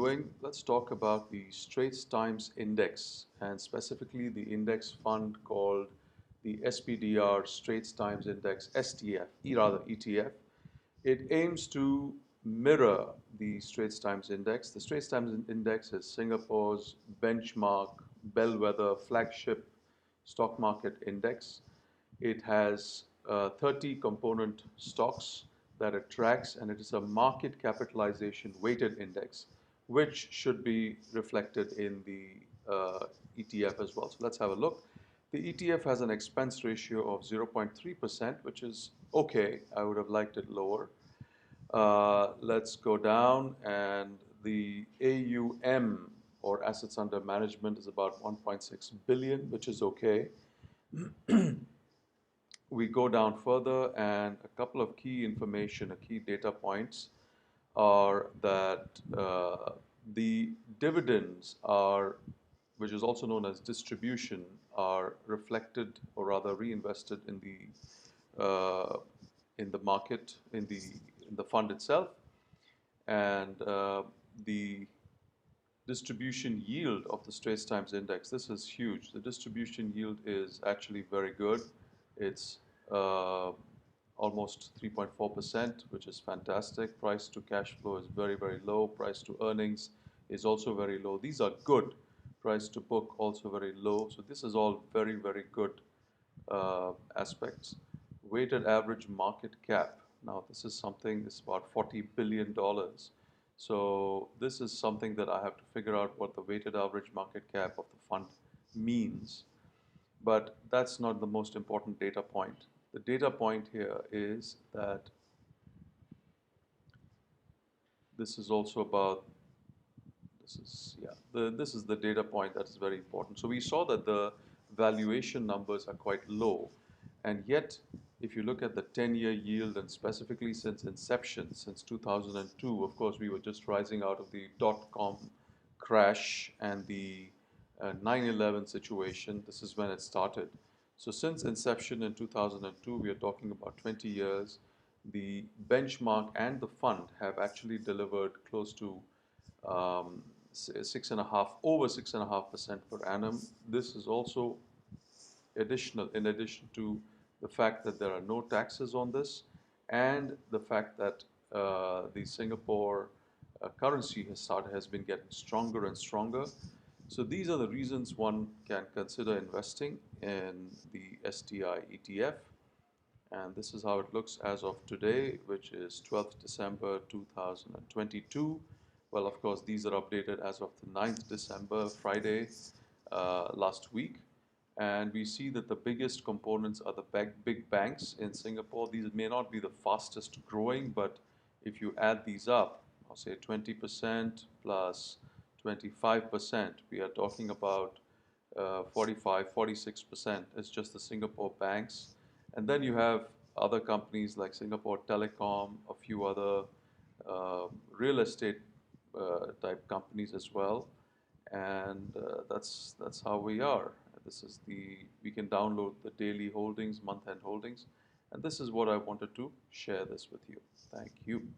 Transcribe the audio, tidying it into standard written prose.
Let's talk about the Straits Times Index and specifically the index fund called the SPDR Straits Times Index STF, rather ETF. It aims to mirror the Straits Times Index. The Straits Times Index is Singapore's benchmark, bellwether, flagship stock market index. It has 30 component stocks that it tracks, and it is a market capitalization weighted index, which should be reflected in the ETF as well. So let's have a look. The ETF has an expense ratio of 0.3%, which is okay. I would have liked it lower. Let's go down, and the AUM, or assets under management, is about 1.6 billion, which is okay. We go down further, and a couple of key information, key data points are that the dividends are, which is also known as distribution, are reflected or rather reinvested in the market, in the fund itself, and the distribution yield of the Straits Times Index. This is huge. The distribution yield is actually very good. It's almost 3.4%, which is fantastic. Price to cash flow is very, very low. Price to earnings is also very low. These are good. Price to book also very low. So this is all very, very good aspects. Weighted average market cap. Now this is something, it's about $40 billion. So this is something that I have to figure out what the weighted average market cap of the fund means. But that's not the most important data point. The data point here is that this is also about, this is the data point that is very important. So we saw that the valuation numbers are quite low, and yet if you look at the 10-year yield, and specifically since inception, since 2002, of course we were just rising out of the dot-com crash and the 9/11 situation. This is when it started. So since inception in 2002, we are talking about 20 years. The benchmark and the fund have actually delivered close to over 6.5% per annum. This is also additional, in addition to the fact that there are no taxes on this, and the fact that the Singapore currency has been getting stronger and stronger. So these are the reasons one can consider investing in the STI ETF. And this is how it looks as of today, which is 12th December 2022. Well, of course, these are updated as of the 9th December, Friday, last week. And we see that the biggest components are the big banks in Singapore. These may not be the fastest growing, but if you add these up, I'll say 20% plus 25%, we are talking about 45, 46%. It's just the Singapore banks. And then you have other companies like Singapore Telecom, a few other real estate type companies as well. And that's how we are. This is we can download the daily holdings, month-end holdings. And this is what I wanted to share this with you. Thank you.